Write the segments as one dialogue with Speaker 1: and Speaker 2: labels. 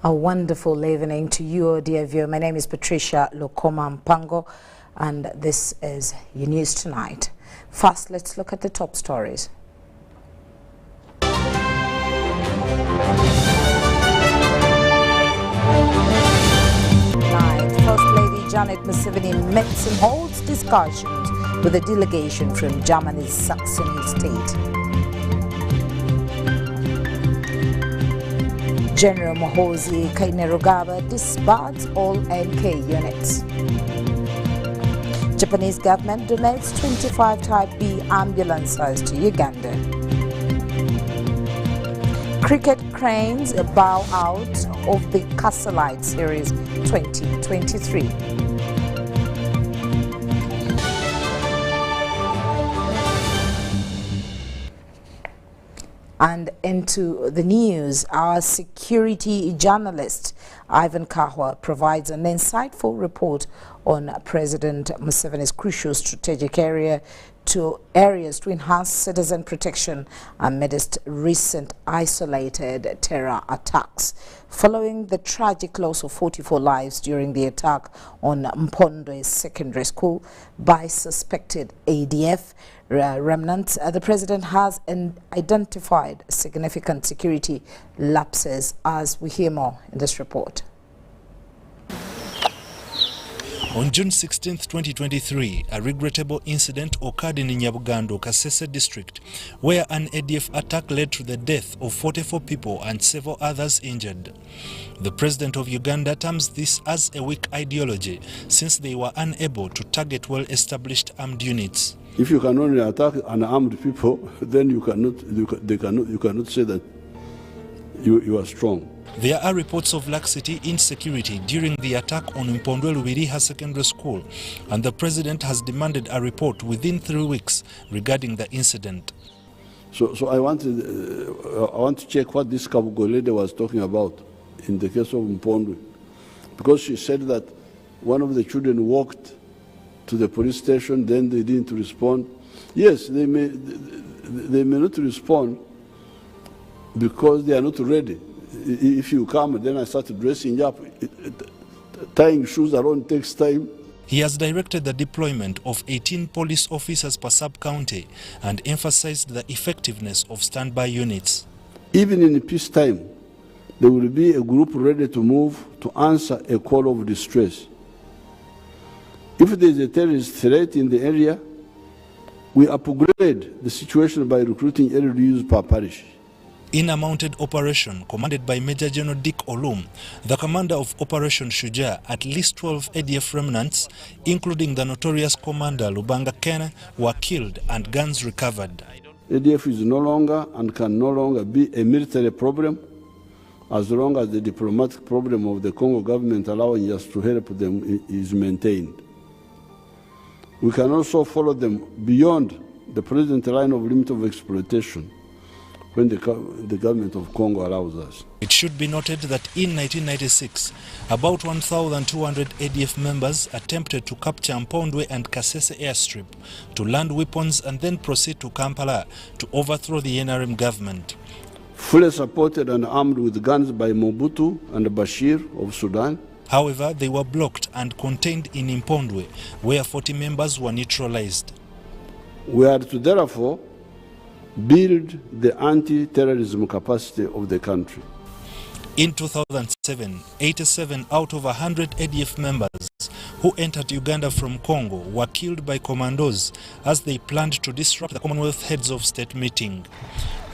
Speaker 1: A wonderful evening to you, dear viewer. My name is Patricia Lukoma Patricia, and this is your news tonight. First, let's look at the top stories. First Lady Janet Museveni meets and holds discussions with a delegation from Germany's Saxony state. General Muhoozi Kainerugaba disbards all NK units. Japanese government donates 25 Type B ambulances to Uganda. Cricket cranes bow out of the Castlelite Series 2023. And into the news, our security journalist Ivan Kahwa provides an insightful report on President Museveni's crucial strategic areas to enhance citizen protection amidst recent isolated terror attacks. Following the tragic loss of 44 lives during the attack on Mpondwe Secondary School by suspected ADF remnants, the president has identified significant security lapses, as we hear more in this report.
Speaker 2: On June 16, 2023, a regrettable incident occurred in Nyabugando, Kasese district, where an ADF attack led to the death of 44 people and several others injured. The president of Uganda terms this as a weak ideology, since they were unable to target well-established armed units.
Speaker 3: If you can only attack unarmed people, then you cannot say that you are strong.
Speaker 2: There are reports of laxity in security during the attack on Mpondwe Lubiriha Secondary School, and the president has demanded a report within 3 weeks regarding the incident.
Speaker 3: So I want to check what this Kabugo lady was talking about in the case of Mpondwe, because she said that one of the children walked to the police station, then they didn't respond. Yes, they may not respond because they are not ready. If you come, then I started dressing up. Tying shoes around takes time.
Speaker 2: He has directed the deployment of 18 police officers per sub-county and emphasized the effectiveness of standby units.
Speaker 3: Even in peacetime, there will be a group ready to move to answer a call of distress. If there is a terrorist threat in the area, we upgrade the situation by recruiting LDUs per parish.
Speaker 2: In a mounted operation commanded by Major General Dick Olum, the commander of Operation Shuja, at least 12 ADF remnants, including the notorious commander Lubanga Ken, were killed and guns recovered.
Speaker 3: ADF is no longer and can no longer be a military problem as long as the diplomatic problem of the Congo government allowing us to help them is maintained. We can also follow them beyond the present line of limit of exploitation when the government of Congo allows us.
Speaker 2: It should be noted that in 1996, about 1,200 ADF members attempted to capture Mpondwe and Kasese airstrip, to land weapons and then proceed to Kampala to overthrow the NRM government.
Speaker 3: Fully supported and armed with guns by Mobutu and Bashir of Sudan.
Speaker 2: However, they were blocked and contained in Mpondwe, where 40 members were neutralized.
Speaker 3: We are to therefore build the anti-terrorism capacity of the country.
Speaker 2: In 2007, 87 out of 100 ADF members who entered Uganda from Congo were killed by commandos as they planned to disrupt the Commonwealth Heads of State meeting.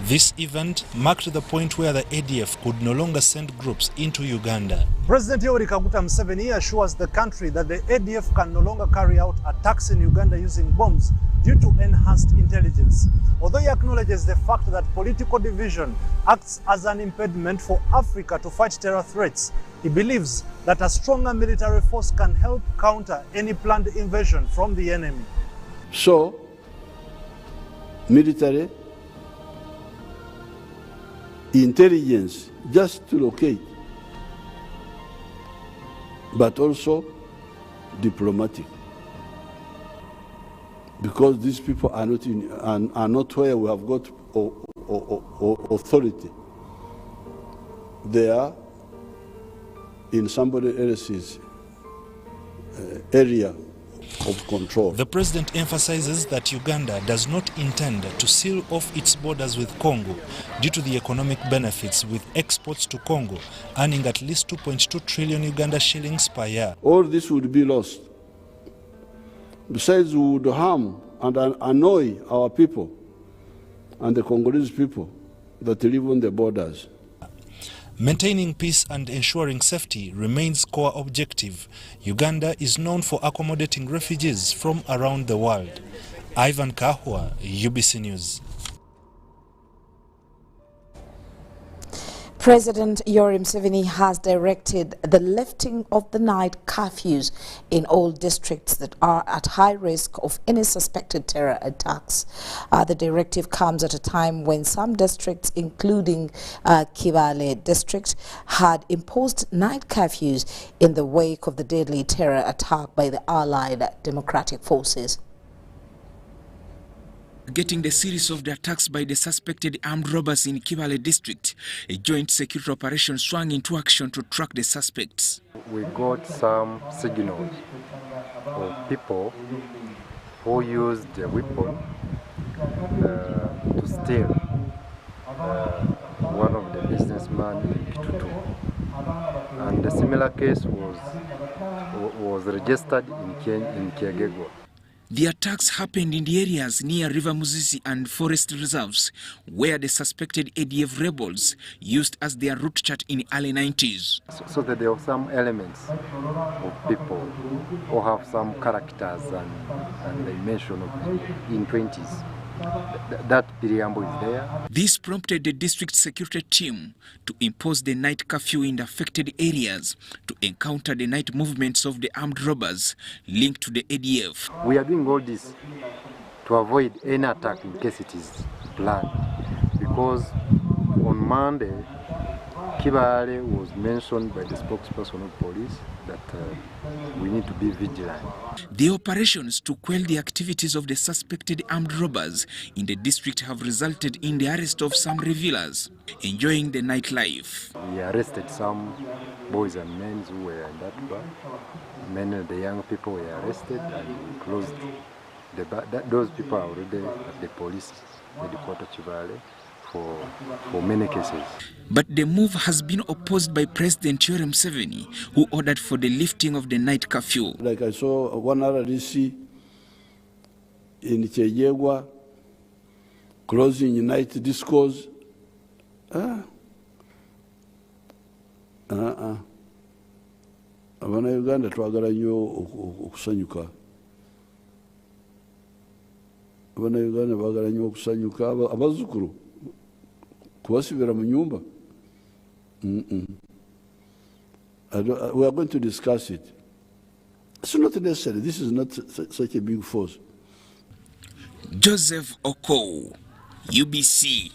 Speaker 2: This event marked the point where the ADF could no longer send groups into Uganda.
Speaker 4: President Yoweri Kaguta Museveni assures the country that the ADF can no longer carry out attacks in Uganda using bombs due to enhanced intelligence. Although he acknowledges the fact that political division acts as an impediment for Africa to fight terror threats, he believes that a stronger military force can help counter any planned invasion from the enemy.
Speaker 3: So, military intelligence just to locate, but also diplomatic, because these people are not where we have got authority. They are in somebody else's area of control.
Speaker 2: The president emphasizes that Uganda does not intend to seal off its borders with Congo due to the economic benefits, with exports to Congo earning at least 2.2 trillion Uganda shillings per year.
Speaker 3: All this would be lost. Besides, we would harm and annoy our people and the Congolese people that live on the borders.
Speaker 2: Maintaining peace and ensuring safety remains core objective. Uganda is known for accommodating refugees from around the world. Ivan Kahwa, UBC News.
Speaker 1: President Yoweri Museveni has directed the lifting of the night curfews in all districts that are at high risk of any suspected terror attacks. The directive comes at a time when some districts, including Kibale district, had imposed night curfews in the wake of the deadly terror attack by the Allied Democratic Forces.
Speaker 5: Getting the series of the attacks by the suspected armed robbers in Kibale district, a joint security operation swung into action to track the suspects.
Speaker 6: We got some signals of people who used the weapon to steal one of the businessmen in Kitutu. And a similar case was registered in Kiegegwa.
Speaker 5: The attacks happened in the areas near River Muzizi and forest reserves, where the suspected ADF rebels used as their route chart in early 90s.
Speaker 6: So that there are some elements of people who have some characters and dimension of in 20s. That preamble is there.
Speaker 5: This prompted the district security team to impose the night curfew in the affected areas to encounter the night movements of the armed robbers linked to the ADF.
Speaker 6: We are doing all this to avoid any attack in case it is planned, because on Monday, Kibale was mentioned by the spokesperson of police that we need to be vigilant.
Speaker 5: The operations to quell the activities of the suspected armed robbers in the district have resulted in the arrest of some revelers enjoying the nightlife.
Speaker 6: We arrested some boys and men who were in that bar. Many of the young people were arrested and we closed the bar. Those people are already at the police headquarters Kibale for many cases.
Speaker 5: But the move has been opposed by President Yoweri Museveni, who ordered for the lifting of the night curfew.
Speaker 3: Like I saw one RDC in Kiegegwa closing night discourse. Abana Uganda twagala nnyo okusanyuka. Abana Uganda bagala nnyo okusanyuka abazzukulu kubasibira mu nyumba. We are going to discuss it. It's not necessary. This is not such a big force.
Speaker 5: Joseph Oko, UBC.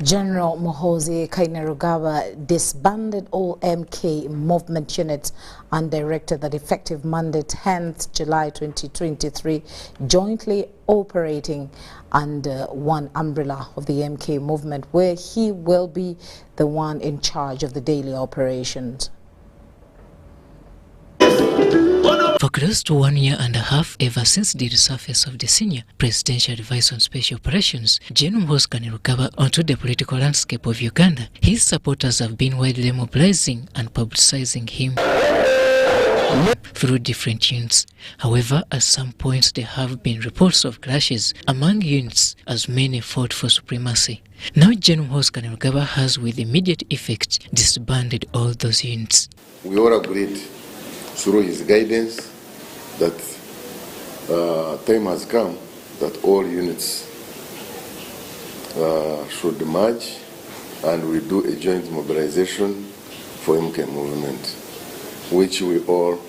Speaker 1: General Muhoozi Kainerugaba disbanded all MK movement units and directed that effective Monday 10th July 2023 jointly operating under one umbrella of the MK movement, where he will be the one in charge of the daily operations.
Speaker 7: For close to 1 year and a half, ever since the resurface of the senior presidential advisor on special operations, General Muhoozi Kainerugaba, onto the political landscape of Uganda, his supporters have been widely mobilizing and publicizing him through different units. However, at some points there have been reports of clashes among units as many fought for supremacy. Now General Muhoozi Kainerugaba has with immediate effect disbanded all those units.
Speaker 8: We all agreed through his guidance that time has come that all units should merge and we do a joint mobilization for MK movement, which we all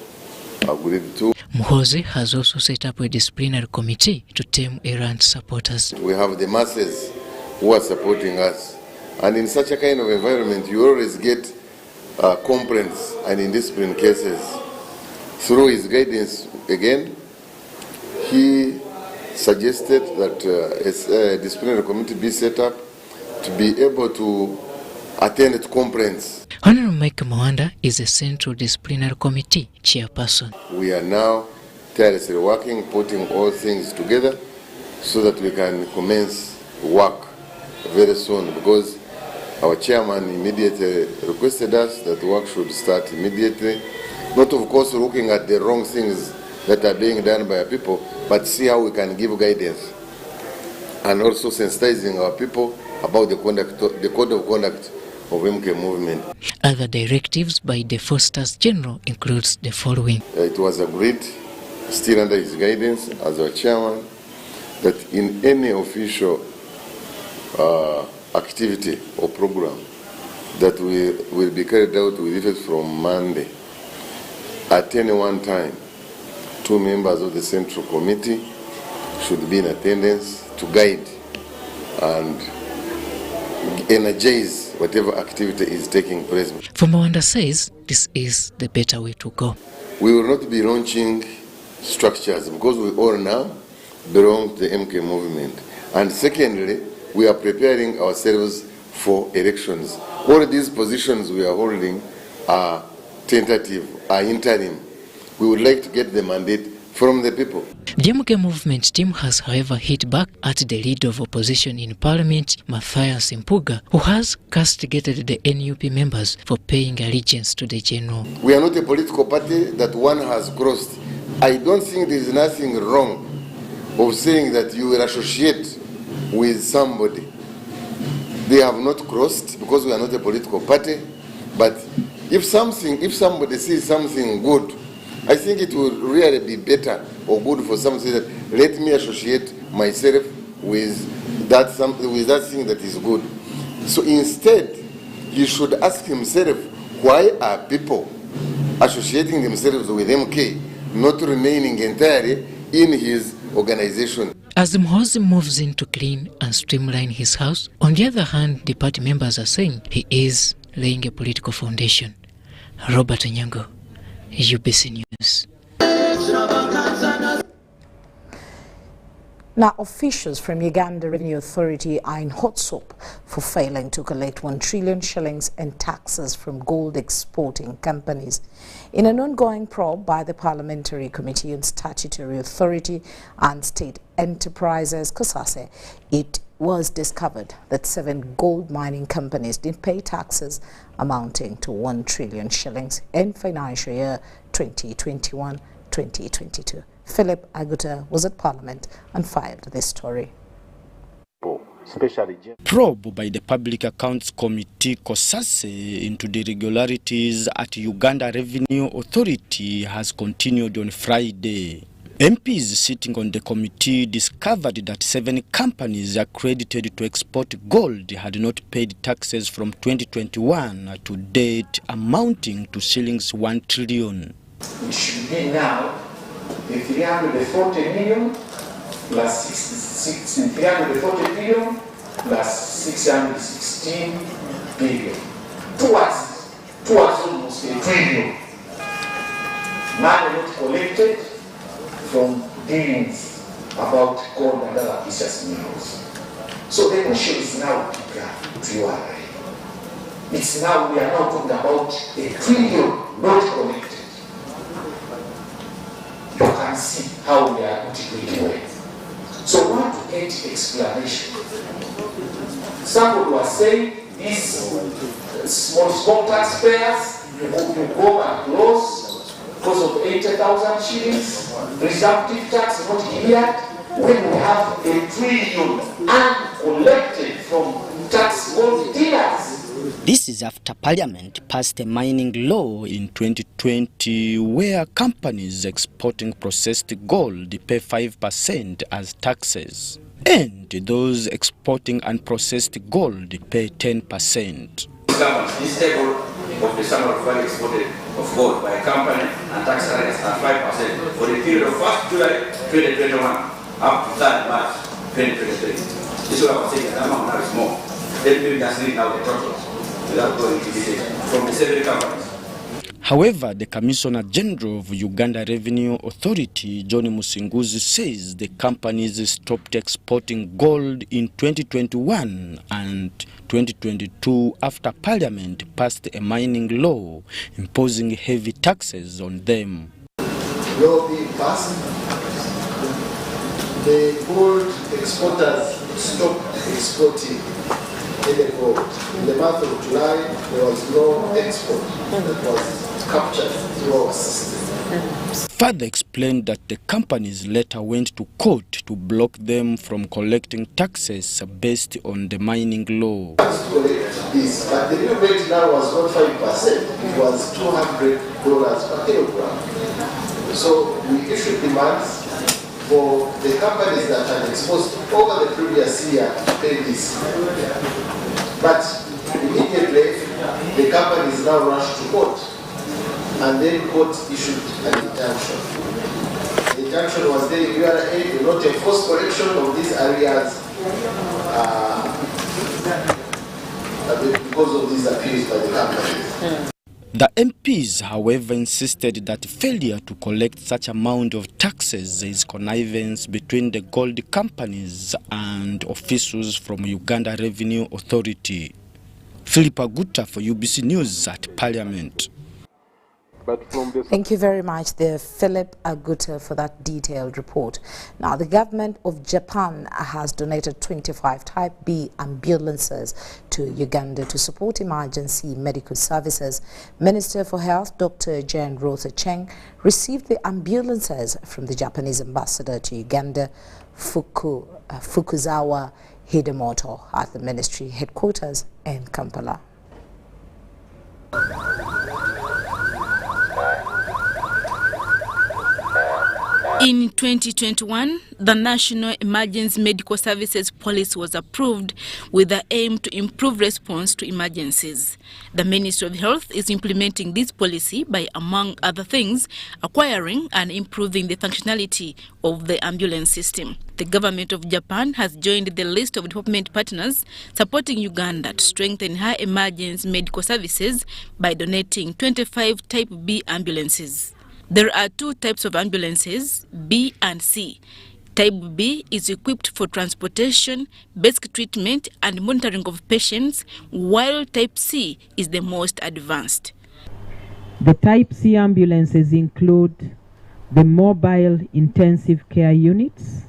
Speaker 8: agreed to.
Speaker 7: Muhoozi has also set up a disciplinary committee to tame errant supporters.
Speaker 8: We have the masses who are supporting us, and in such a kind of environment you always get complaints and indiscipline cases. Through his guidance, again, he suggested that a disciplinary committee be set up to be able to attend to complaints.
Speaker 7: Honorable Mike Mwanda is a Central Disciplinary Committee chairperson.
Speaker 8: We are now tirelessly working, putting all things together so that we can commence work very soon, because our chairman immediately requested us that work should start immediately. Not, of course, looking at the wrong things that are being done by our people, but see how we can give guidance and also sensitizing our people about the code of conduct of MK movement.
Speaker 7: Other directives by the Forsters General includes the following.
Speaker 8: It was agreed, still under his guidance as our chairman, that in any official activity or program that will be carried out with effect from Monday, at any one time, 2 members of the Central Committee should be in attendance to guide and energize whatever activity is taking place.
Speaker 7: Mwanda says this is the better way to go.
Speaker 8: We will not be launching structures because we all now belong to the MK movement. And secondly, we are preparing ourselves for elections. All these positions we are holding are tentative, are interim. We would like to get the mandate from the people.
Speaker 7: The MK movement team has, however, hit back at the leader of opposition in Parliament, Matthias Mpuga, who has castigated the NUP members for paying allegiance to the general.
Speaker 8: We are not a political party that one has crossed. I don't think there is nothing wrong of saying that you will associate with somebody. They have not crossed because we are not a political party. But if somebody sees something good, I think it would really be better or good for somebody that let me associate myself with that thing that is good. So instead, he should ask himself, why are people associating themselves with MK, not remaining entirely in his organization?
Speaker 7: As Mhozi moves in to clean and streamline his house, on the other hand, the party members are saying he is laying a political foundation. Robert Nyango, UBC News.
Speaker 1: Now, officials from Uganda Revenue Authority are in hot soup for failing to collect 1 trillion shillings in taxes from gold exporting companies. In an ongoing probe by the Parliamentary Committee on Statutory Authority and State Enterprises, COSASE, it was discovered that 7 gold mining companies didn't pay taxes amounting to 1 trillion shillings in financial year 2021-2022. Philip Aguta was at Parliament and filed this story.
Speaker 9: Probe by the Public Accounts Committee COSASE into the irregularities at Uganda Revenue Authority has continued on Friday. MPs sitting on the committee discovered that 7 companies accredited to export gold had not paid taxes from 2021 to date, amounting to shillings 1 trillion.
Speaker 10: It should be now the 340 million plus 340 billion plus 616 billion. Towards almost a trillion. Money not collected from dealings about gold and other precious minerals. So the question is now bigger to you and I. It's now, we are now talking about a trillion not collected. You can see how we are not doing well. So we want to get explanation. Somebody was saying these small taxpayers you go back loss because of 80,000 shillings, presumptive tax not cleared, when we have a trillion uncollected from tax gold dealers.
Speaker 9: This is after Parliament passed a mining law in 2020 where companies exporting processed gold pay 5% as taxes, and those exporting unprocessed gold pay 10%.
Speaker 11: This table of the sum of value exported of gold by a company and tax rates at 5% for the period of 1st July 2021 up to 3rd March 2023. This is what I was saying, the amount now is more. Let me just read now the totals without going into detail from the 7 companies.
Speaker 9: However, the Commissioner General of Uganda Revenue Authority, John Musinguzi, says the companies stopped exporting gold in 2021 and 2022 after Parliament passed a mining law imposing heavy taxes on them.
Speaker 10: Law being passed, the gold exporters stopped exporting any gold. In the month of July, there was no export that was captured through our system.
Speaker 9: Further explained that the companies later went to court to block them from collecting taxes based on the mining law.
Speaker 10: This, but the new rate now was not 5%, it was $200 per kilogram. So we issued demands for the companies that had exposed over the previous year to pay this. But immediately, the companies now rushed to court, and then court issued an injunction. The injunction was saying URA do not enforce correction of these areas because of these appeals by the companies.
Speaker 9: The MPs, however, insisted that failure to collect such amount of taxes is connivance between the gold companies and officials from Uganda Revenue Authority. Philip Aguta for UBC News at Parliament.
Speaker 1: Thank you very much there, Philip Aguta, for that detailed report. Now, the government of Japan has donated 25 Type B ambulances to Uganda to support emergency medical services. Minister for Health, Dr. Jane Rotha Cheng, received the ambulances from the Japanese ambassador to Uganda, Fukuzawa Hidemoto, at the ministry headquarters in Kampala.
Speaker 12: In 2021, the National Emergency Medical Services Policy was approved with the aim to improve response to emergencies. The Ministry of Health is implementing this policy by, among other things, acquiring and improving the functionality of the ambulance system. The government of Japan has joined the list of development partners supporting Uganda to strengthen her emergency medical services by donating 25 Type B ambulances. There are two types of ambulances, B and C. Type B is equipped for transportation, basic treatment and monitoring of patients, while Type C is the most advanced.
Speaker 13: The Type C ambulances include the mobile intensive care units,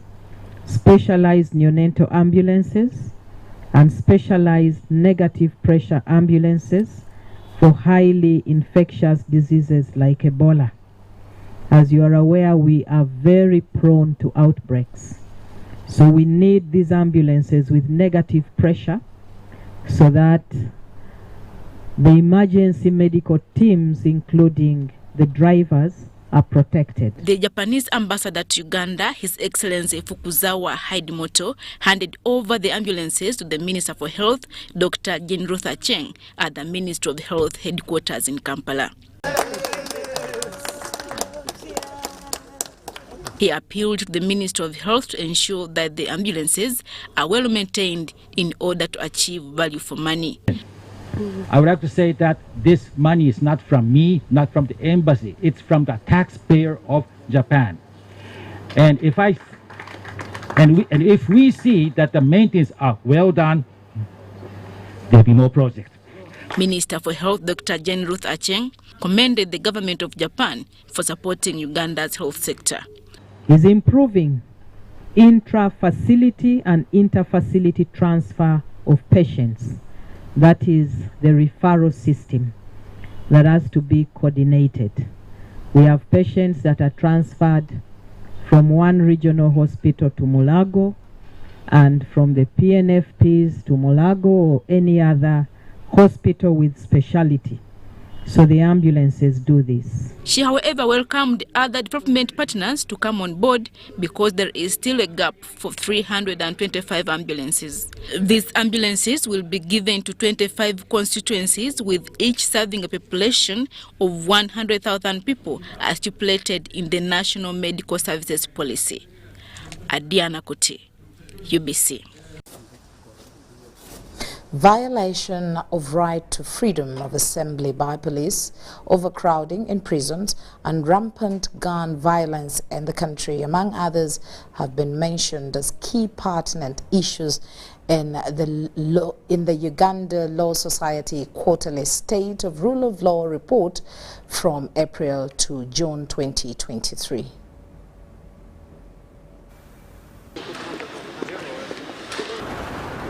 Speaker 13: specialized neonatal ambulances, and specialized negative pressure ambulances for highly infectious diseases like Ebola. As you are aware, we are very prone to outbreaks. So we need these ambulances with negative pressure so that the emergency medical teams, including the drivers, are protected.
Speaker 12: The Japanese ambassador to Uganda, His Excellency Fukuzawa Hidemoto, handed over the ambulances to the Minister for Health, Dr. Jane Rotha Cheng, at the Ministry of Health headquarters in Kampala. He appealed to the Ministry of Health to ensure that the ambulances are well maintained in order to achieve value for money.
Speaker 14: I would like to say that this money is not from me, not from the embassy. It's from the taxpayer of Japan. And if we see that the maintenance are well done, there'll be more projects.
Speaker 12: Minister for Health Dr. Jane Rotha Cheng commended the government of Japan for supporting Uganda's health sector.
Speaker 13: Is improving intra-facility and inter-facility transfer of patients. That is the referral system that has to be coordinated. We have patients that are transferred from one regional hospital to Mulago, and from the PNFPs to Mulago or any other hospital with specialty. So the ambulances do this.
Speaker 12: She, however, welcomed other development partners to come on board because there is still a gap for 325 ambulances. These ambulances will be given to 25 constituencies, with each serving a population of 100,000 people as stipulated in the National Medical Services Policy. Adiana Kote, UBC.
Speaker 1: violation of right to freedom of assembly by police, overcrowding in prisons, and rampant gun violence in the country, among others, have been mentioned as key pertinent issues in the Uganda Law Society quarterly State of Rule of Law report from April to June 2023.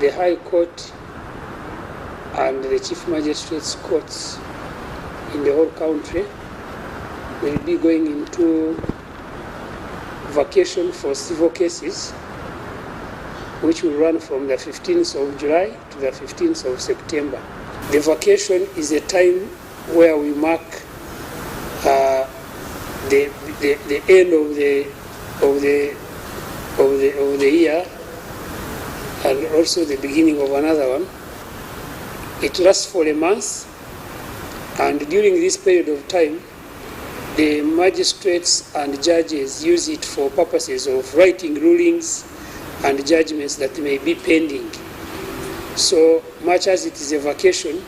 Speaker 15: The High Court and the Chief Magistrates Courts in the whole country will be going into vacation for civil cases, which will run from the 15th of July to the 15th of September. The vacation is a time where we mark the end of the year and also the beginning of another one. It lasts for a month, and during this period of time, the magistrates and judges use it for purposes of writing rulings and judgments that may be pending. So much as it is a vacation,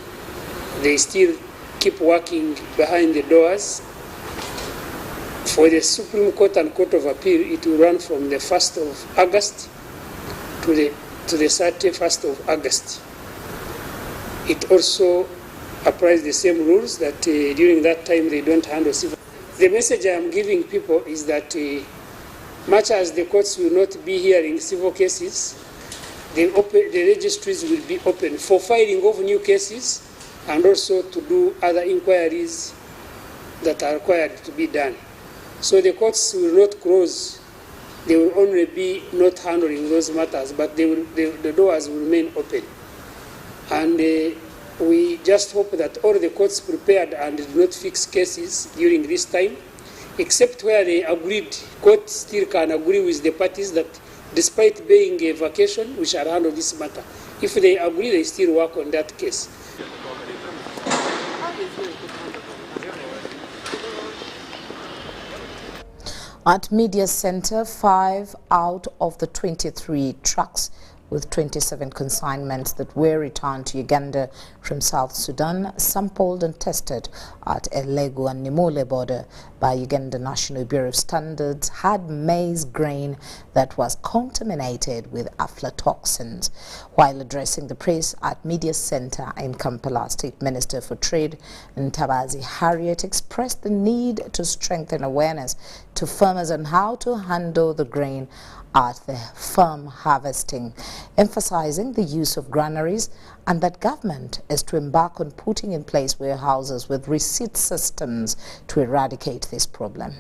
Speaker 15: they still keep working behind the doors. For the Supreme Court and Court of Appeal, it will run from the 1st of August to the 31st of August. It also applies the same rules that during that time they don't handle civil. The message I am giving people is that much as the courts will not be hearing civil cases, the registries will be open for filing of new cases and also to do other inquiries that are required to be done. So the courts will not close. They will only be not handling those matters, but the doors will remain open. And we just hope that all the courts prepared and did not fix cases during this time, except where they agreed, court still can agree with the parties that despite being a vacation, we shall handle this matter. If they agree, they still work on that case.
Speaker 1: At Media Center, 5 out of the 23 trucks with 27 consignments that were returned to Uganda from South Sudan, sampled and tested at Elegu and Nimule border by Uganda National Bureau of Standards, had maize grain that was contaminated with aflatoxins. While addressing the press at Media Center in Kampala, State Minister for Trade Ntabazi Harriet expressed the need to strengthen awareness to farmers on how to handle the grain at the farm harvesting, emphasizing the use of granaries and that government is to embark on putting in place warehouses with receipt systems to eradicate this problem.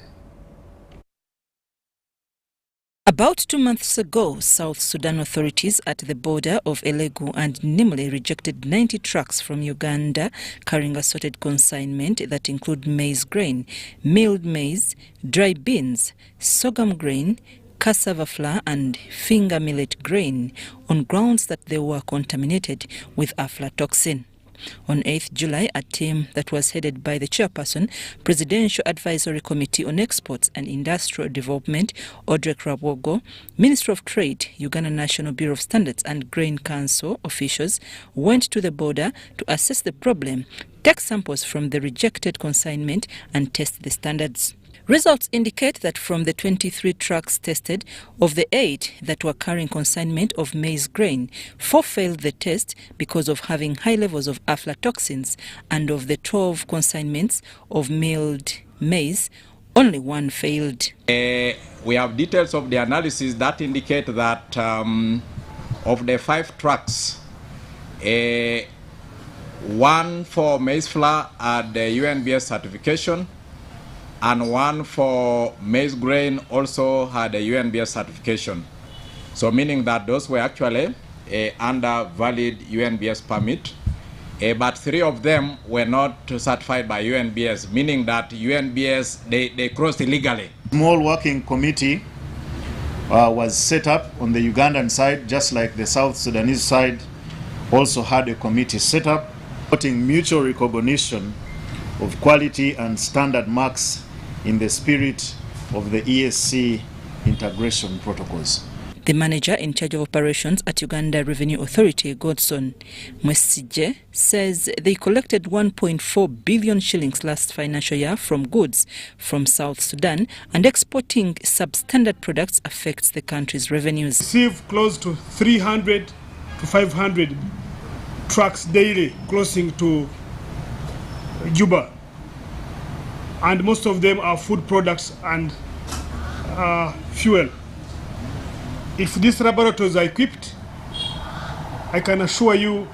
Speaker 16: About 2 months ago, South Sudan authorities at the border of Elegu and Nimule rejected 90 trucks from Uganda carrying assorted consignment that include maize grain, milled maize, dry beans, sorghum grain, cassava flour and finger millet grain on grounds that they were contaminated with aflatoxin. On 8th July, a team that was headed by the chairperson, Presidential Advisory Committee on Exports and Industrial Development, Audrey Krabogo, Minister of Trade, Uganda National Bureau of Standards and Grain Council officials went to the border to assess the problem, take samples from the rejected consignment and test the standards. Results indicate that from the 23 trucks tested, of the 8 that were carrying consignment of maize grain, 4 failed the test because of having high levels of aflatoxins, and of the 12 consignments of milled maize, only 1 failed.
Speaker 17: We have details of the analysis that indicate that of the 5 trucks, 1 for maize flour had the UNBS certification, and 1 for maize grain also had a UNBS certification. So meaning that those were actually under valid UNBS permit, but 3 of them were not certified by UNBS, meaning that UNBS, they crossed illegally.
Speaker 4: Small working committee was set up on the Ugandan side, just like the South Sudanese side also had a committee set up, putting mutual recognition of quality and standard marks in the spirit of the ESC integration protocols.
Speaker 16: The manager in charge of operations at Uganda Revenue Authority, Godson Mwesije, says they collected 1.4 billion shillings last financial year from goods from South Sudan, and exporting substandard products affects the country's revenues.
Speaker 18: Receive close to 300 to 500 trucks daily crossing to Juba, and most of them are food products and fuel. If these laboratories are equipped, I can assure you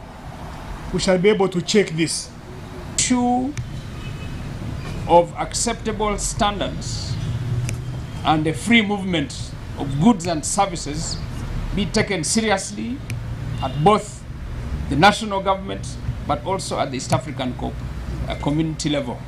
Speaker 18: we shall be able to check this.
Speaker 19: Issue of acceptable standards and the free movement of goods and services be taken seriously at both the national government but also at the East African community level.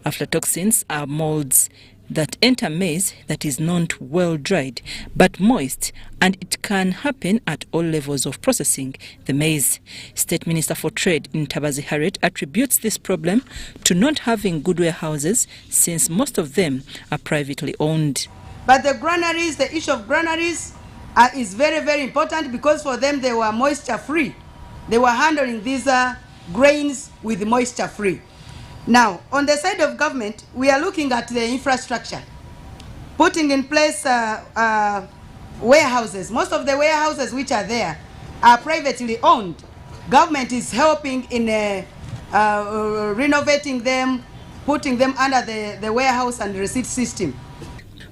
Speaker 16: Aflatoxins are molds that enter maize that is not well dried but moist, and it can happen at all levels of processing the maize. State Minister for Trade Ntabazi Harriet attributes this problem to not having good warehouses, since most of them are privately owned.
Speaker 20: But the granaries, the issue of granaries is very, very important, because for them they were moisture free. They were handling these grains with moisture free. Now, on the side of government, we are looking at the infrastructure, putting in place warehouses. Most of the warehouses which are there are privately owned. Government is helping in renovating them, putting them under the warehouse and receipt system.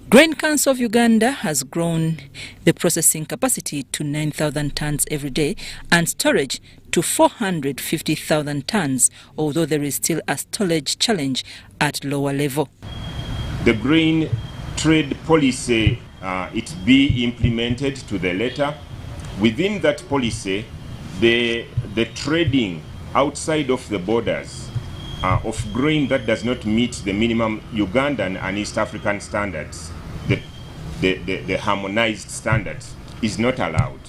Speaker 16: Grain Council of Uganda has grown the processing capacity to 9,000 tons every day and storage to 450,000 tons, although there is still a storage challenge at lower level.
Speaker 21: The grain trade policy, it be implemented to the letter. Within that policy, the trading outside of the borders of grain that does not meet the minimum Ugandan and East African standards, the harmonized standards, is not allowed.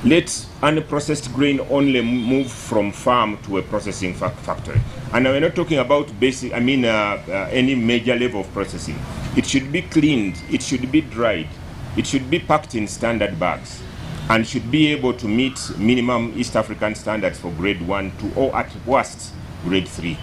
Speaker 21: Let unprocessed grain only move from farm to a processing factory. And we're not talking about basic, any major level of processing. It should be cleaned, it should be dried, it should be packed in standard bags, and should be able to meet minimum East African standards for grade 1, 2, or at worst, grade 3.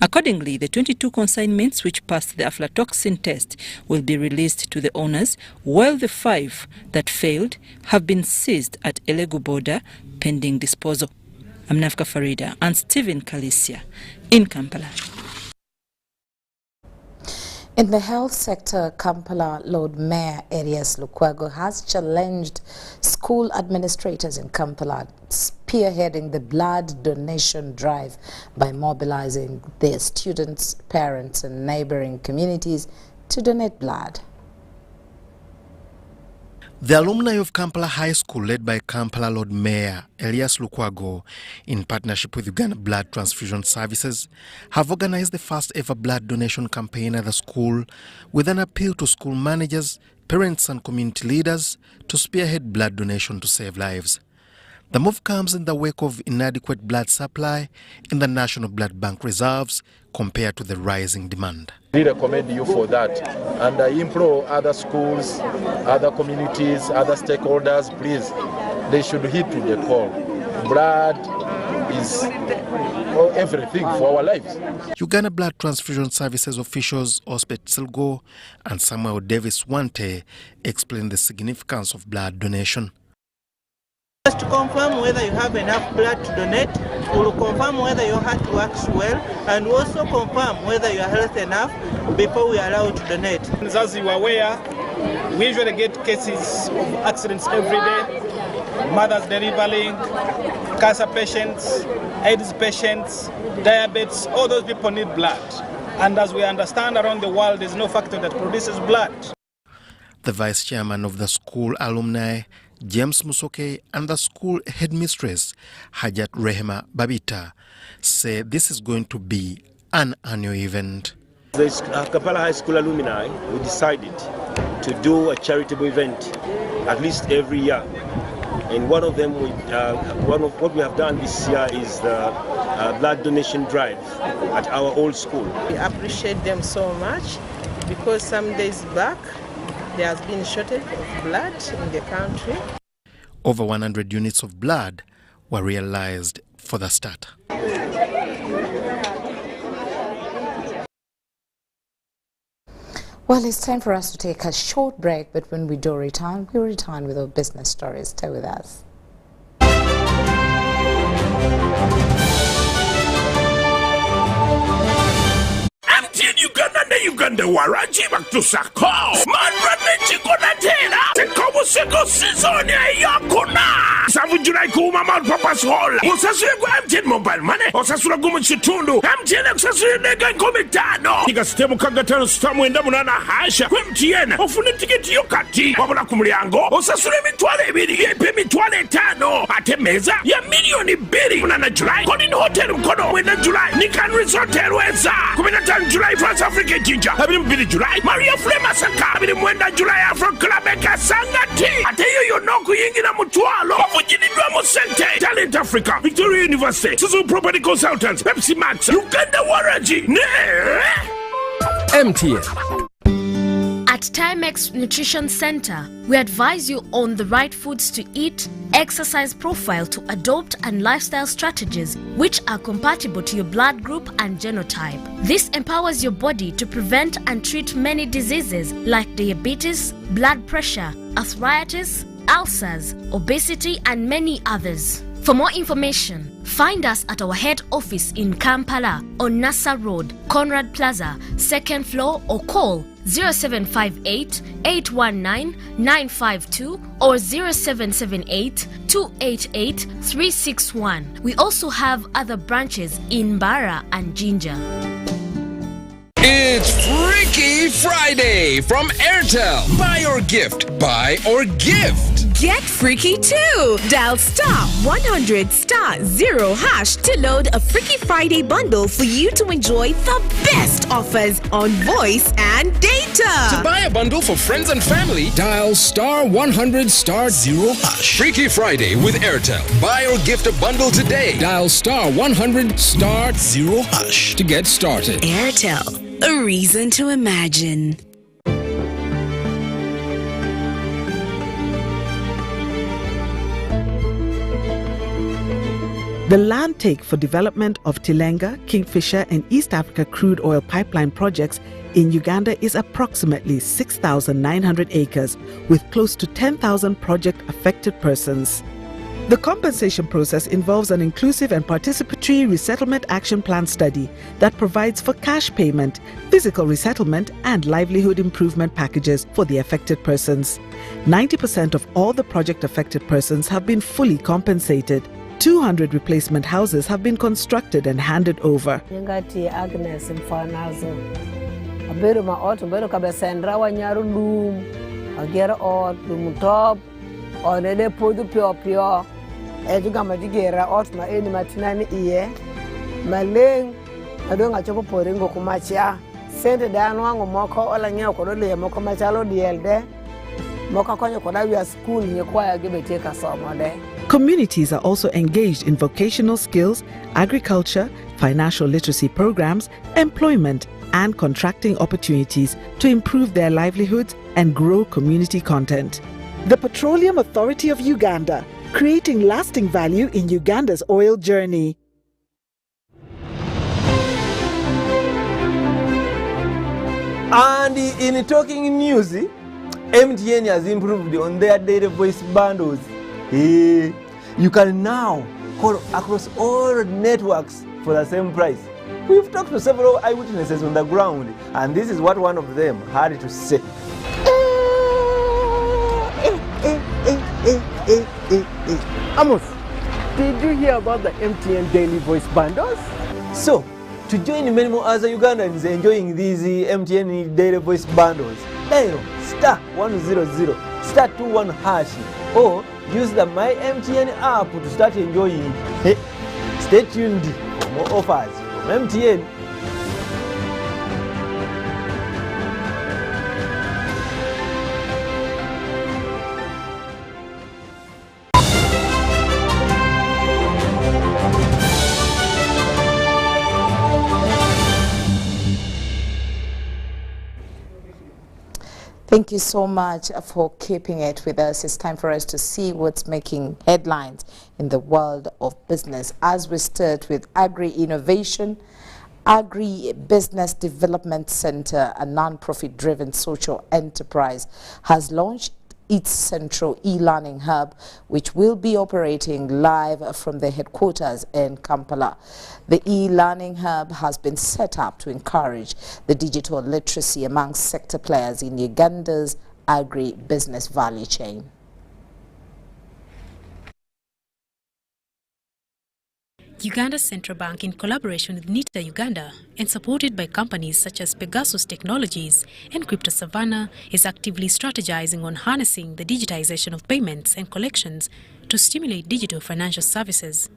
Speaker 16: Accordingly, the 22 consignments which passed the aflatoxin test will be released to the owners, while the 5 that failed have been seized at Elegu border pending disposal. I'm Nafka Farida and Stephen Kalisia in Kampala.
Speaker 1: In the health sector, Kampala Lord Mayor Elias Lukwago has challenged school administrators in Kampala, spearheading the blood donation drive by mobilizing their students, parents and neighboring communities to donate blood.
Speaker 22: The alumni of Kampala High School, led by Kampala Lord Mayor Elias Lukwago, in partnership with Uganda Blood Transfusion Services, have organized the first ever blood donation campaign at the school, with an appeal to school managers, parents and community leaders to spearhead blood donation to save lives. The move comes in the wake of inadequate blood supply in the National Blood Bank reserves compared to the rising demand.
Speaker 23: I really commend you for that, and I implore other schools, other communities, other stakeholders, please, they should heed to the call. Blood is everything for our lives.
Speaker 22: Uganda Blood Transfusion Services officials Ospet Silgo and Samuel Davis Wante explain the significance of blood donation.
Speaker 24: Just to confirm whether you have enough blood to donate, we will confirm whether your heart works well, and also confirm whether you are healthy enough before we allow you to donate.
Speaker 25: As you are aware, we usually get cases of accidents every day. Mothers delivering, cancer patients, AIDS patients, diabetes, all those people need blood. And as we understand around the world, there's no factory that produces blood.
Speaker 22: The vice chairman of the school alumni, James Musoke, and the school headmistress, Hajat Rehema Babita, say this is going to be an annual event.
Speaker 26: The Kampala High School alumni, we decided to do a charitable event at least every year. And one of them, one of what we have done this year is the blood donation drive at our old school.
Speaker 24: We appreciate them so much, because some days back, there has been a shortage of blood in the country.
Speaker 22: Over 100 units of blood were realized for the start.
Speaker 1: Well, it's time for us to take a short break, but when we do return, we'll return with our business stories. Stay with us.
Speaker 2: Uganda waraji batusako manrane chikona tena tekobo seko season yakuna savu July kuma Mount Papa's Hall usasule kwa MTN mobile money usasula gumu chitundu MTN usasule nega nkomitano iga stemu kagatano stamu enda munana hasha kwa MTN ufune tiketi yokati wabula kumliango usasule mitwale ibiri yepe mitwale tano ate meza ya milioni biri munana July kodi ni hotel mkono wenda July Nikan Resort Weza 15 July France Africa Jinja Abiri mbili July Maria Flema Saka Abiri mwenda July Afro Club Eka Sangati ate yoyo noku yingi na mutualo wafujini dwa musente Talent Africa Victoria University Suzu Property Consultants Pepsi Max Uganda Waraji
Speaker 3: MTN.
Speaker 5: At Timex Nutrition Center, we advise you on the right foods to eat, exercise profile to adopt, and lifestyle strategies which are compatible to your blood group and genotype. This empowers your body to prevent and treat many diseases like diabetes, blood pressure, arthritis, ulcers, obesity, and many others. For more information, find us at our head office in Kampala on Nassa Road, Conrad Plaza, 2nd floor, or call 0758 819 952 or 0778 288 361. We also have other branches in Bara and Jinja.
Speaker 3: It's Freaky Friday from Airtel. Buy or gift. Buy or gift.
Speaker 6: Get freaky too! Dial *100*0# to load a Freaky Friday bundle for you to enjoy the best offers on voice and data.
Speaker 3: To buy a bundle for friends and family, dial *100*0#. Freaky Friday with Airtel. Buy or gift a bundle today. Dial *100*0# to get started.
Speaker 6: Airtel, a reason to imagine.
Speaker 7: The land take for development of Tilenga, Kingfisher, and East Africa crude oil pipeline projects in Uganda is approximately 6,900 acres, with close to 10,000 project-affected persons. The compensation process involves an inclusive and participatory resettlement action plan study that provides for cash payment, physical resettlement, and livelihood improvement packages for the affected persons. 90% of all the project-affected persons have been fully compensated. 200 replacement houses have been constructed and handed over.
Speaker 8: Ngati Agnes mfanazo aberu ma auto beru kabesendra wanyaru dum agera ot dum top onede podu pio ejuga madigera ot ma eni matinani iye maleng adonga chopo poringo kumacha sente dano wangu moko ola nyao kodole moko machalo dielde moko konyo kodawia school nyekwaya gibeteka somode.
Speaker 7: Communities are also engaged in vocational skills, agriculture, financial literacy programs, employment, and contracting opportunities to improve their livelihoods and grow community content. The Petroleum Authority of Uganda, creating lasting value in Uganda's oil journey.
Speaker 27: And in talking news, MTN has improved on their data voice bundles. You can now call across all networks for the same price. We've talked to several eyewitnesses on the ground, and this is what one of them had to say.
Speaker 28: Amos, did you hear about the MTN daily voice bundles?
Speaker 27: So, to join many more other Ugandans enjoying these MTN daily voice bundles, dial *100 *21# or use the My MTN app to start enjoying. Stay tuned for more offers from MTN.
Speaker 1: Thank you so much for keeping it with us. It's time for us to see what's making headlines in the world of business. As we start with Agri-innovation, Agri-business Development Center, a non-profit-driven social enterprise, has launched its central e-learning hub, which will be operating live from the headquarters in Kampala. The e-learning hub has been set up to encourage the digital literacy among sector players in Uganda's agri-business value chain.
Speaker 9: Uganda's central bank, in collaboration with NITA Uganda and supported by companies such as Pegasus Technologies and Crypto Savannah, is actively strategizing on harnessing the digitization of payments and collections to stimulate digital financial services.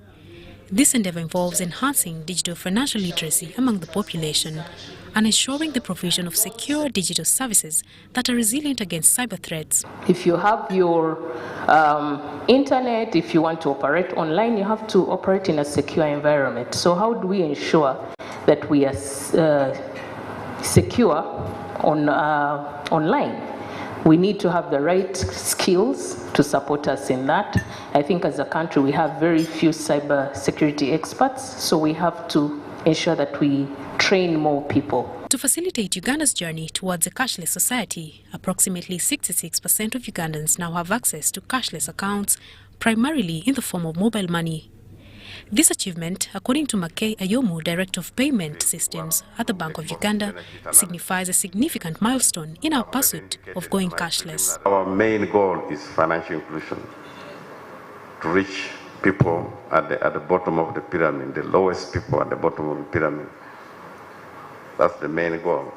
Speaker 9: This endeavor involves enhancing digital financial literacy among the population and ensuring the provision of secure digital services that are resilient against cyber threats.
Speaker 10: If you have your internet, if you want to operate online, you have to operate in a secure environment. So how do we ensure that we are secure online? We need to have the right skills to support us in that. I think as a country we have very few cyber security experts, so we have to ensure that we train more people.
Speaker 9: To facilitate Uganda's journey towards a cashless society, approximately 66% of Ugandans now have access to cashless accounts, primarily in the form of mobile money. This achievement, according to Makei Ayomu, Director of Payment Systems at the Bank of Uganda, signifies a significant milestone in our pursuit of going cashless.
Speaker 11: Our main goal is financial inclusion, to reach people at the bottom of the pyramid, the lowest people at the bottom of the pyramid. That's the main goal.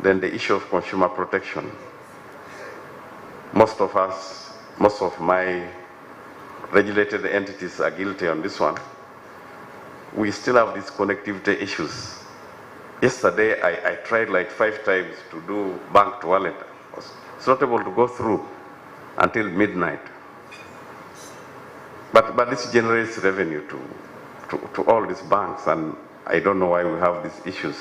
Speaker 11: Then the issue of consumer protection. Most of my regulated entities are guilty on this one. We still have these connectivity issues. Yesterday, I tried like 5 times to do bank to wallet. It's not able to go through until midnight. But this generates revenue to all these banks, and I don't know why we have these issues.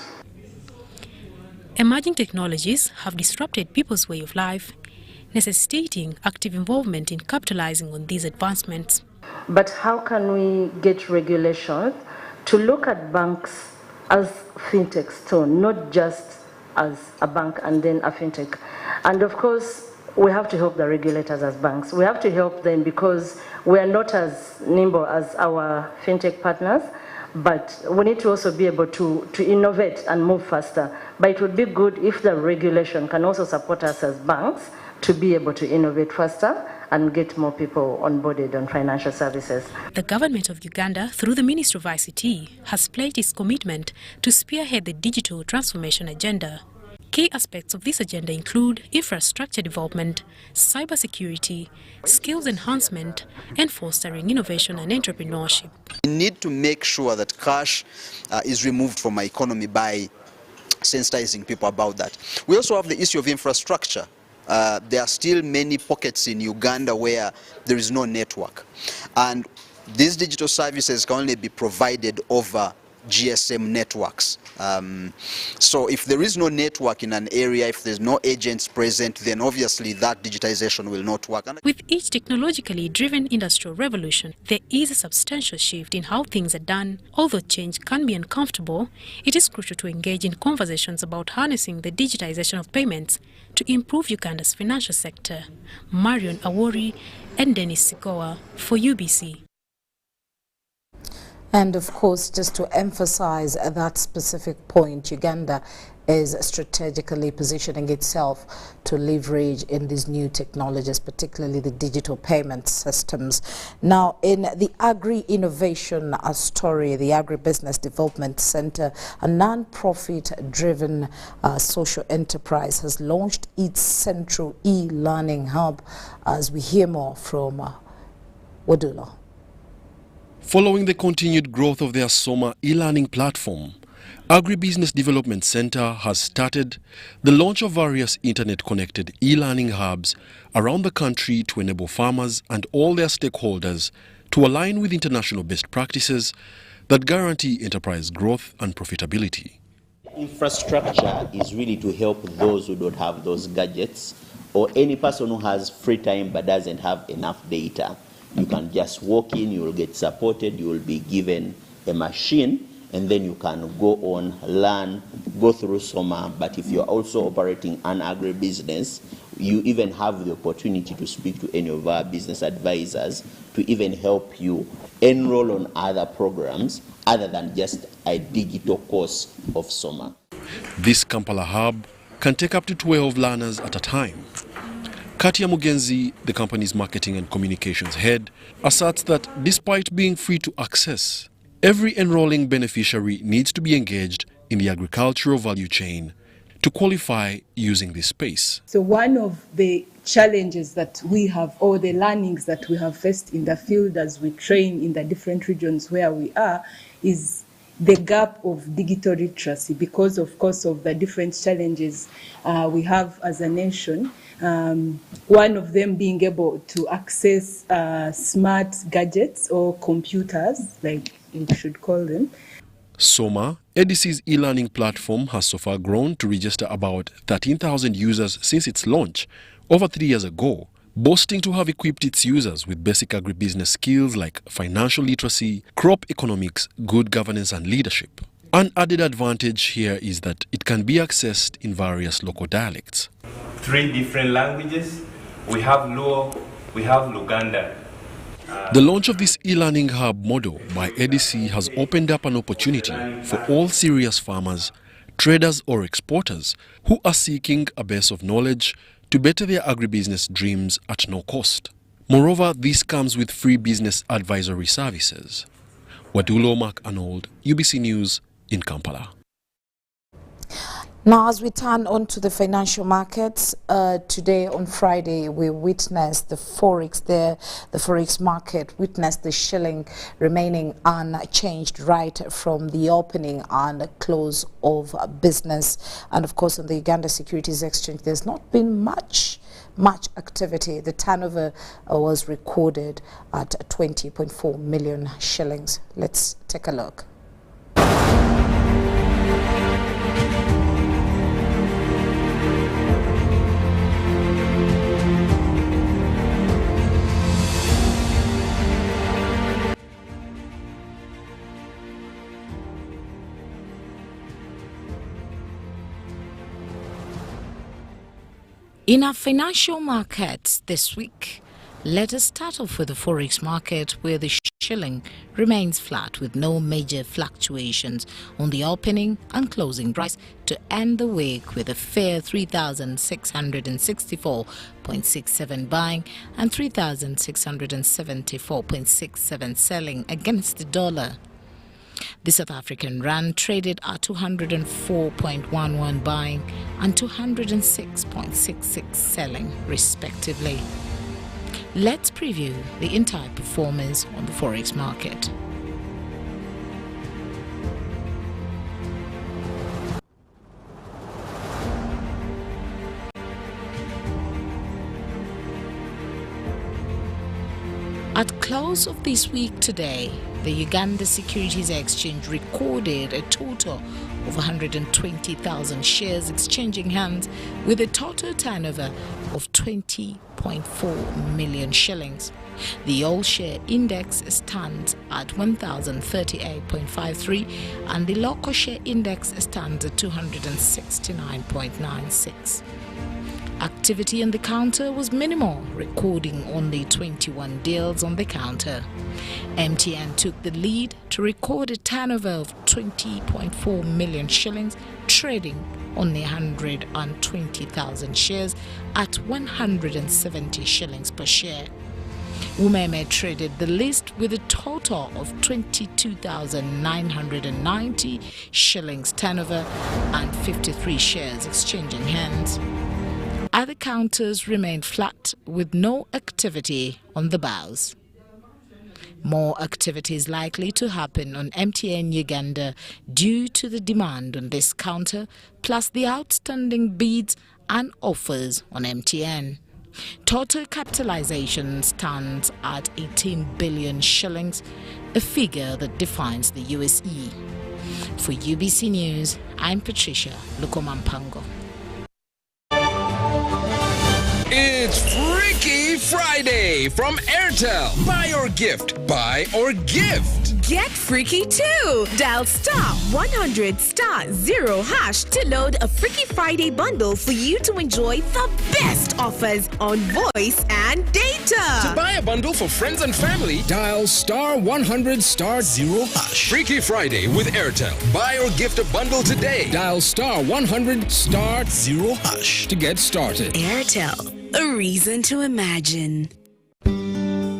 Speaker 9: Emerging technologies have disrupted people's way of life, necessitating active involvement in capitalizing on these advancements.
Speaker 10: But how can we get regulation to look at banks as fintechs too, not just as a bank and then a fintech? And of course, we have to help the regulators as banks. We have to help them because we are not as nimble as our fintech partners, but we need to also be able to innovate and move faster. But it would be good if the regulation can also support us as banks to be able to innovate faster and get more people onboarded on financial services.
Speaker 9: The government of Uganda, through the Ministry of ICT, has pledged its commitment to spearhead the digital transformation agenda. Key aspects of this agenda include infrastructure development, cybersecurity, skills enhancement, and fostering innovation and entrepreneurship.
Speaker 12: We need to make sure that cash is removed from our economy by sensitizing people about that. We also have the issue of infrastructure. There are still many pockets in Uganda where there is no network. And these digital services can only be provided over GSM networks. So if there is no network in an area, if there's no agents present, then obviously that digitization will not work.
Speaker 9: With each technologically driven industrial revolution, there is a substantial shift in how things are done. Although change can be uncomfortable, it is crucial to engage in conversations about harnessing the digitization of payments to improve Uganda's financial sector. Marion Awori and Dennis Sikowa for UBC.
Speaker 1: And of course, just to emphasize that specific point, Uganda is strategically positioning itself to leverage in these new technologies, particularly the digital payment systems. Now, in the Agri-innovation story, the Agri-business Development Center, a non-profit-driven social enterprise, has launched its central e-learning hub, as we hear more from Wadula.
Speaker 13: Following the continued growth of their Soma e-learning platform, Agri-business Development Center has started the launch of various internet-connected e-learning hubs around the country to enable farmers and all their stakeholders to align with international best practices that guarantee enterprise growth and profitability.
Speaker 4: infrastructure is really to help those who don't have those gadgets, or any person who has free time but doesn't have enough data. You can just walk in, you will get supported, you will be given a machine, and then you can go on, learn, go through SOMA. But if you're also operating an agribusiness, you even have the opportunity to speak to any of our business advisors to even help you enroll on other programs other than just a digital course of SOMA.
Speaker 13: This Kampala hub can take up to 12 learners at a time. Katia Mugenzi, the company's marketing and communications head, asserts that despite being free to access, every enrolling beneficiary needs to be engaged in the agricultural value chain to qualify using this space.
Speaker 14: So one of the challenges that we have, or the learnings that we have faced in the field as we train in the different regions where we are, is the gap of digital literacy because, of course, of the different challenges we have as a nation. One of them being able to access smart gadgets or computers, like you should call them.
Speaker 13: SOMA, ADC's e-learning platform, has so far grown to register about 13,000 users since its launch over 3 years ago, boasting to have equipped its users with basic agribusiness skills like financial literacy, crop economics, good governance and leadership. An added advantage here is that it can be accessed in various local dialects.
Speaker 15: 3 different languages. We have Luo, we have Luganda.
Speaker 13: The launch of this e-learning hub model by ADC has opened up an opportunity for all serious farmers, traders or exporters who are seeking a base of knowledge to better their agribusiness dreams at no cost. Moreover, this comes with free business advisory services. Wadulo Mark Arnold, UBC News in Kampala.
Speaker 1: Now, as we turn on to the financial markets, today on Friday, we witnessed the Forex there. The Forex market witnessed the shilling remaining unchanged right from the opening and close of business. And of course, on the Uganda Securities Exchange, there's not been much activity. The turnover was recorded at 20.4 million shillings. Let's take a look.
Speaker 17: In our financial markets this week, let us start off with the Forex market, where the shilling remains flat with no major fluctuations on the opening and closing price to end the week with a fair 3,664.67 buying and 3,674.67 selling against the dollar. The South African rand traded at 204.11 buying and 206.66 selling, respectively. Let's preview the entire performance on the Forex market. At close of this week today, the Uganda Securities Exchange recorded a total of 120,000 shares exchanging hands with a total turnover of 20.4 million shillings. The all-share index stands at 1,038.53 and the local share index stands at 269.96. Activity on the counter was minimal, recording only 21 deals on the counter. MTN took the lead to record a turnover of 20.4 million shillings, trading only 120,000 shares at 170 shillings per share. Umeme traded the least with a total of 22,990 shillings turnover and 53 shares exchanging hands. Other counters remained flat with no activity on the bows. More activity is likely to happen on MTN Uganda due to the demand on this counter, plus the outstanding bids and offers on MTN. Total capitalization stands at 18 billion shillings, a figure that defines the USE. For UBC News, I'm Patricia Lukoma Patricia.
Speaker 3: It's Freaky Friday from Airtel. Buy or gift. Buy or gift.
Speaker 6: Get freaky too. Dial *100*0# to load a Freaky Friday bundle for you to enjoy the best offers on voice and data.
Speaker 3: To buy a bundle for friends and family, dial *100*0#. Freaky Friday with Airtel. Buy or gift a bundle today. Dial *100*0# to get started.
Speaker 6: Airtel, a reason to imagine.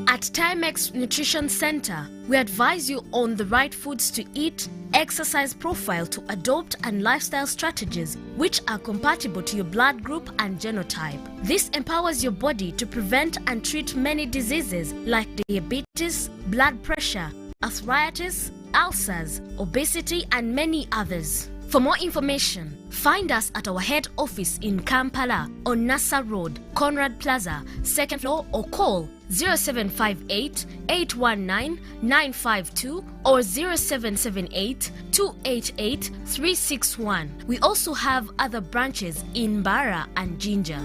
Speaker 5: At Timex Nutrition Center, we advise you on the right foods to eat, exercise profile to adopt, and lifestyle strategies which are compatible to your blood group and genotype. This empowers your body to prevent and treat many diseases like diabetes, blood pressure, arthritis, ulcers, obesity, and many others. For more information, find us at our head office in Kampala on Nassa Road, Conrad Plaza, 2nd floor, or call 0758 819 952 or 0778 288 361. We also have other branches in Barra and Jinja.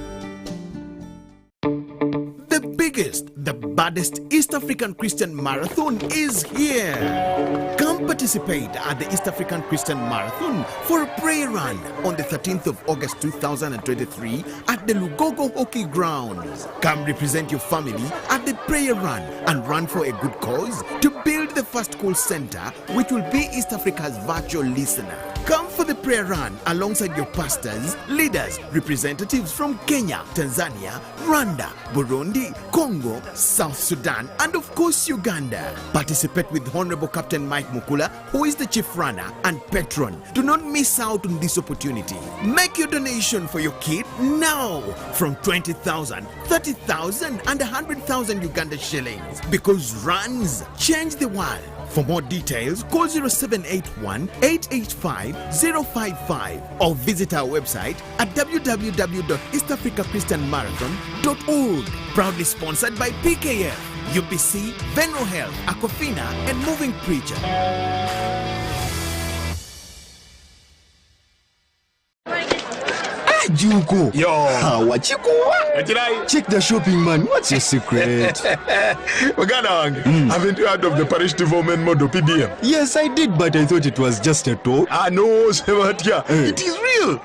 Speaker 16: The biggest, the baddest East African Christian Marathon is here. Come participate at the East African Christian Marathon for a prayer run on the 13th of August 2023 at the Lugogo Hockey Grounds. Come represent your family at the prayer run and run for a good cause to build the first call center, which will be East Africa's virtual listener. Come for the prayer run alongside your pastors, leaders, representatives from Kenya, Tanzania, Rwanda, Burundi, Congo, South Sudan, and of course Uganda. Participate with Honorable Captain Mike Mukula, who is the chief runner and patron. Do not miss out on this opportunity. Make your donation for your kid now from 20,000, 30,000, and 100,000 Uganda shillings, because runs change the world. For more details, call 0781 885 055 or visit our website at www.eastafricachristianmarathon.org. Proudly sponsored by PKF, UBC, Venro Health, Aquafina, and Moving Preacher.
Speaker 2: Juko. Yo. What you go? Check the shopping, man. What's your secret? Haven't you heard of the Parish development model, PDM? Yes, I did, but I thought it was just a talk. No, Sebatia. It is real.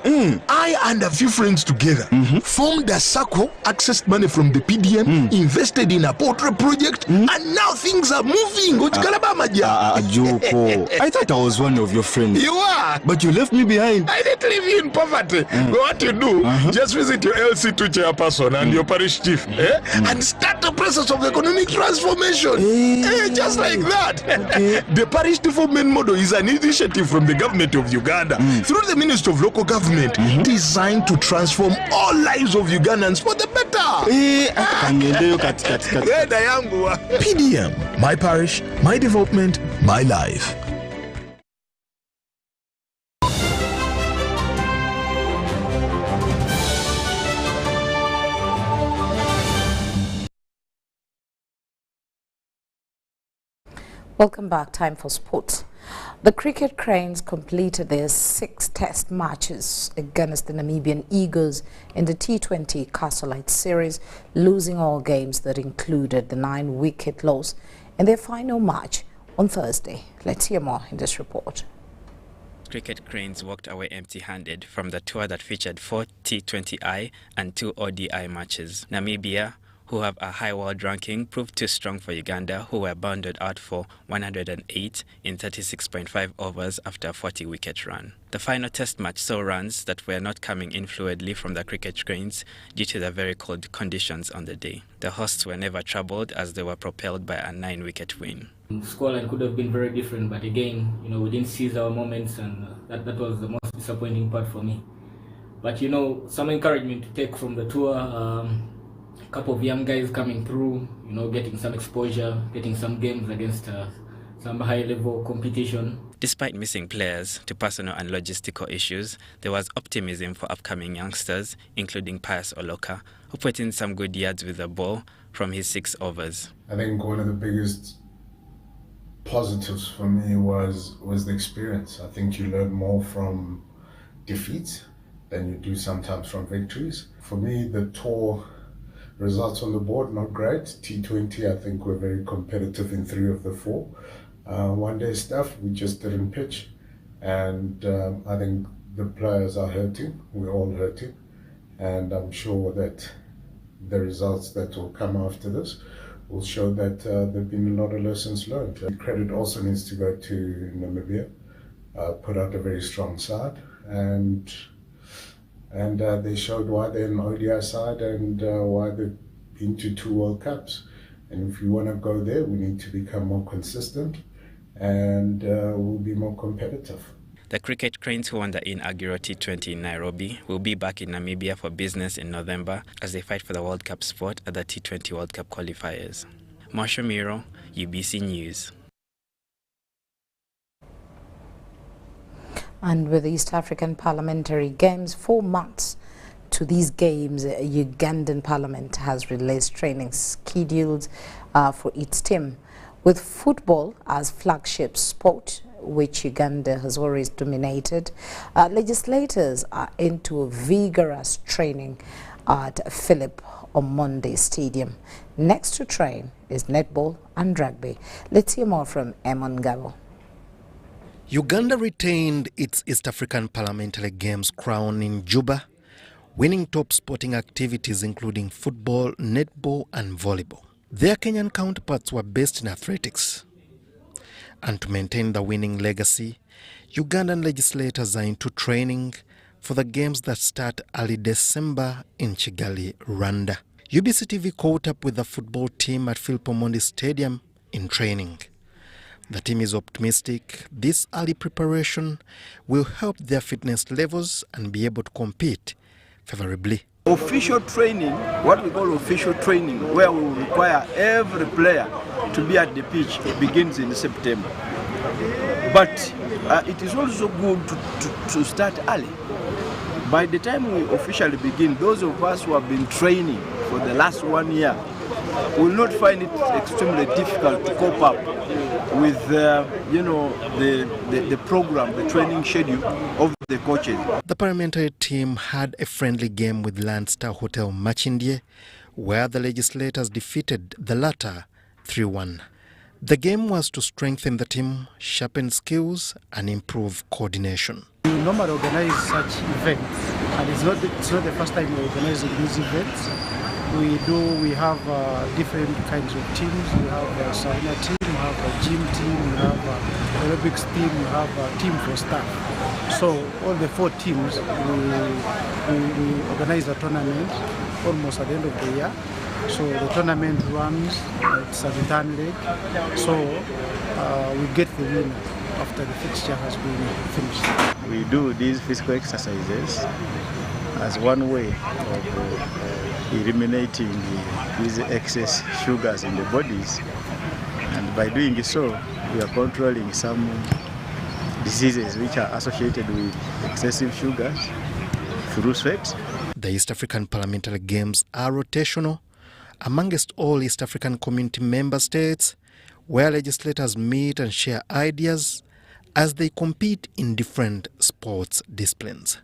Speaker 2: I and a few friends together formed a circle, accessed money from the PDM, invested in a poultry project, and now things are moving. Juko. I thought I was one of your friends. You are. But you left me behind. I didn't leave you in poverty. What you do, just visit your LC2 chairperson and your parish chief and start the process of economic transformation. Just like that. The parish development model is an initiative from the government of Uganda through the Ministry of Local Government designed to transform all lives of Ugandans for the better. PDM, my parish, my development, my life.
Speaker 1: Welcome back. Time for sports. The Cricket Cranes completed their 6 test matches against the Namibian Eagles in the T20 Castlelight Series, losing all games that included the 9-wicket loss in their final match on Thursday. Let's hear more in this report.
Speaker 18: Cricket Cranes walked away empty-handed from the tour that featured 4 T20I and 2 ODI matches. Namibia, who have a high world ranking, proved too strong for Uganda, who were bounded out for 108 in 36.5 overs after a 40-wicket run. The final test match saw runs that were not coming in fluidly from the Cricket Cranes due to the very cold conditions on the day. The hosts were never troubled as they were propelled by a 9-wicket win.
Speaker 19: The scoreline could have been very different, but again, we didn't seize our moments, and that was the most disappointing part for me. But some encouragement to take from the tour. Couple of young guys coming through, getting some exposure, getting some games against some high-level competition.
Speaker 18: Despite missing players to personal and logistical issues, there was optimism for upcoming youngsters, including Pius Oloka, who put in some good yards with the ball from his 6 overs.
Speaker 20: I think one of the biggest
Speaker 8: positives for me was the experience. I think you learn more from defeats than you do sometimes from victories. For me, the tour results on the board, not great. T20, I think we're very competitive in 3 of the 4. One-day stuff, we just didn't pitch. And I think the players are hurting. We're all hurting. And I'm sure that the results that will come after this will show that there have been a lot of lessons learned. Credit also needs to go to Namibia, put out a very strong side, and they showed why they're an ODI side and why they've been to 2 World Cups. And if we want to go there, we need to become more consistent and we'll be more competitive.
Speaker 18: The cricket cranes who won the inaugural T20 in Nairobi will be back in Namibia for business in November as they fight for the World Cup spot at the T20 World Cup qualifiers. Marsha Miro, UBC News.
Speaker 1: And with the East African Parliamentary Games 4 months to these games, Ugandan Parliament has released training schedules for its team. With football as flagship sport, which Uganda has always dominated, legislators are into vigorous training at Philip Omondi Stadium. Next to train is netball and rugby. Let's hear more from Emon Gabo.
Speaker 20: Uganda retained its East African Parliamentary Games crown in Juba, winning top sporting activities including football, netball and volleyball. Their Kenyan counterparts were based in athletics. And to maintain the winning legacy, Ugandan legislators are into training for the games that start early December in Kigali, Rwanda. UBC TV caught up with the football team at Philip Omondi Stadium in training. The team is optimistic this early preparation will help their fitness levels and be able to compete favorably.
Speaker 21: Official training, what we call official training, where we will require every player to be at the pitch, begins in September. But it is also good to start early. By the time we officially begin, those of us who have been training for the last 1 year will not find it extremely difficult to cope up with the program, the training schedule of the coaches.
Speaker 20: The parliamentary team had a friendly game with Landstar Hotel Machindie, where the legislators defeated the latter 3-1. The game was to strengthen the team, sharpen skills and improve coordination.
Speaker 22: We normally organize such events, and it's not the first time we're organizing these events. We have different kinds of teams. We have a sauna team, we have a gym team, we have an aerobics team, we have a team for staff. So all the 4 teams, we organize a tournament almost at the end of the year. So the tournament runs, it's a return leg. So we get the winner after the fixture has been finished.
Speaker 21: We do these physical exercises as one way of eliminating these excess sugars in the bodies, and by doing so we are controlling some diseases which are associated with excessive sugars through sweat.
Speaker 20: The East African Parliamentary Games are rotational amongst all East African Community member states, where legislators meet and share ideas as they compete in different sports disciplines.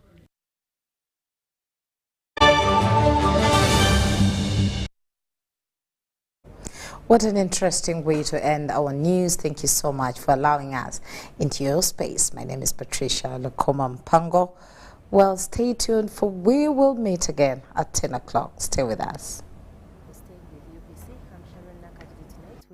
Speaker 1: What an interesting way to end our news. Thank you so much for allowing us into your space. My name is Patricia Lukoma Mpango. Well, stay tuned for we will meet again at 10 o'clock. Stay with us.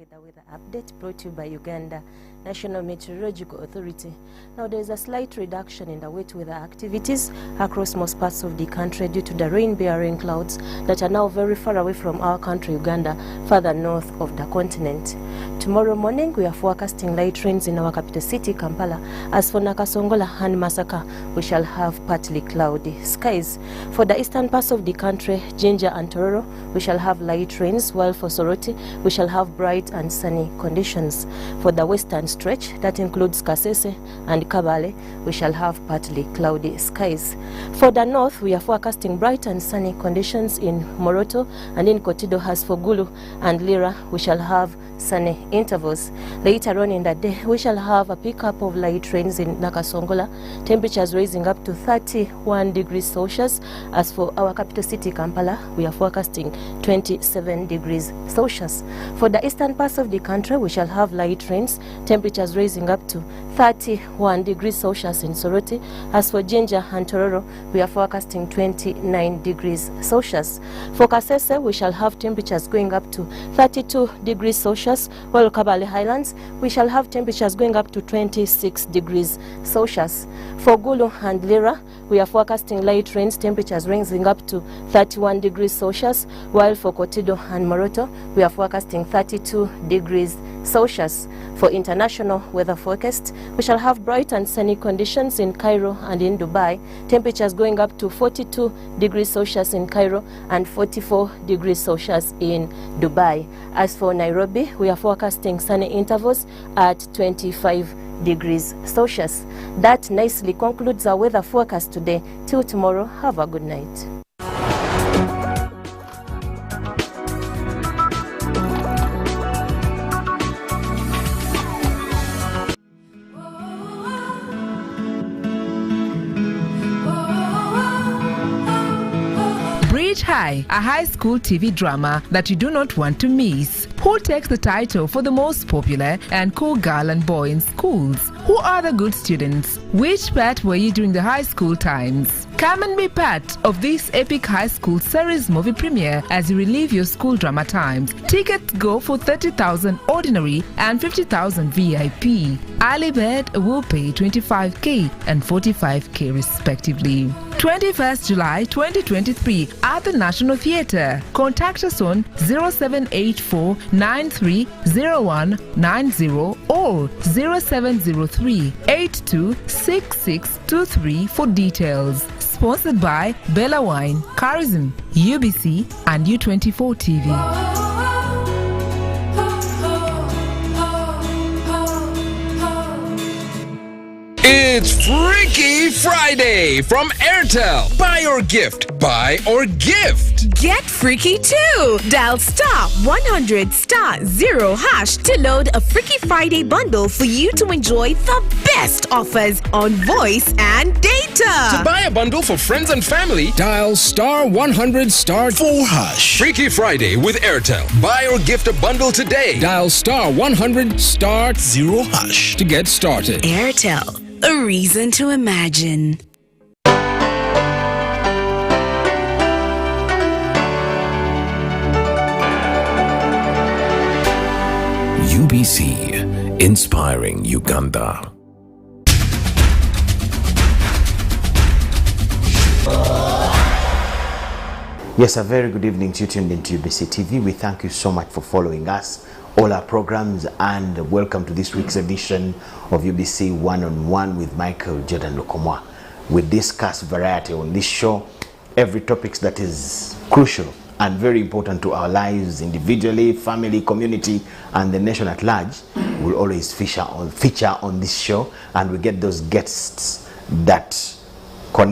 Speaker 23: Weather update brought to you by Uganda National Meteorological Authority. Now there is a slight reduction in the wet weather activities across most parts of the country due to the rain-bearing clouds that are now very far away from our country, Uganda, further north of the continent. Tomorrow morning we are forecasting light rains in our capital city, Kampala. As for Nakasongola and Masaka, we shall have partly cloudy skies. For the eastern parts of the country, Jinja and Tororo, we shall have light rains, while for Soroti, we shall have bright and sunny conditions. For the western stretch that includes Kasese and Kabale, we shall have partly cloudy skies. For the north, we are forecasting bright and sunny conditions in Moroto and in Kotido. As for Gulu and Lira, we shall have sunny intervals. Later on in the day, we shall have a pickup of light rains in Nakasongola, temperatures rising up to 31 degrees Celsius. As for our capital city, Kampala, we are forecasting 27 degrees Celsius. For the eastern parts of the country, we shall have light rains, temperatures rising up to 31 degrees Celsius in Soroti. As for Jinja and Tororo, we are forecasting 29 degrees Celsius. For Kasese, we shall have temperatures going up to 32 degrees Celsius, while Kabale Highlands, we shall have temperatures going up to 26 degrees Celsius. For Gulu and Lira, we are forecasting light rains, temperatures rising up to 31 degrees Celsius, while for Kotido and Moroto, we are forecasting 32 degrees Celsius. For international weather forecast, we shall have bright and sunny conditions in Cairo and in Dubai, temperatures going up to 42 degrees Celsius in Cairo and 44 degrees Celsius in Dubai. As for Nairobi, we are forecasting sunny intervals at 25 degrees Celsius. That nicely concludes our weather forecast today. Till tomorrow, have a good night.
Speaker 7: High, a high school TV drama that you do not want to miss. Who takes the title for the most popular and cool girl and boy in schools? Who are the good students? Which part were you during the high school times? Come and be part of this epic high school series movie premiere as you relive your school drama times. Tickets go for 30,000 ordinary and 50,000 VIP. Early bird will pay 25k and 45k respectively. 21st July 2023 at the National Theatre. Contact us on 0784 930190 or 0703 826623 for details. Sponsored by Bella Wine, Charism, UBC and U24 TV.
Speaker 3: It's Freaky Friday from Airtel. Buy or gift. Buy or gift.
Speaker 6: Get freaky too. Dial *100*0# to load a Freaky Friday bundle for you to enjoy the best offers on voice and data.
Speaker 3: To buy a bundle for friends and family, dial *100*4#. Freaky Friday with Airtel. Buy or gift a bundle today. Dial *100*0# to get started.
Speaker 10: Airtel. A reason to imagine.
Speaker 11: UBC, inspiring Uganda.
Speaker 24: Yes, a very good evening to you tuned into UBC TV. We thank you so much for following us, all our programs, and welcome to this week's edition of UBC One-on-One with Michael Jordan Lukoma. We discuss variety on this show, every topic that is crucial and very important to our lives individually, family, community, and the nation at large will always feature on this show, and we get those guests that connect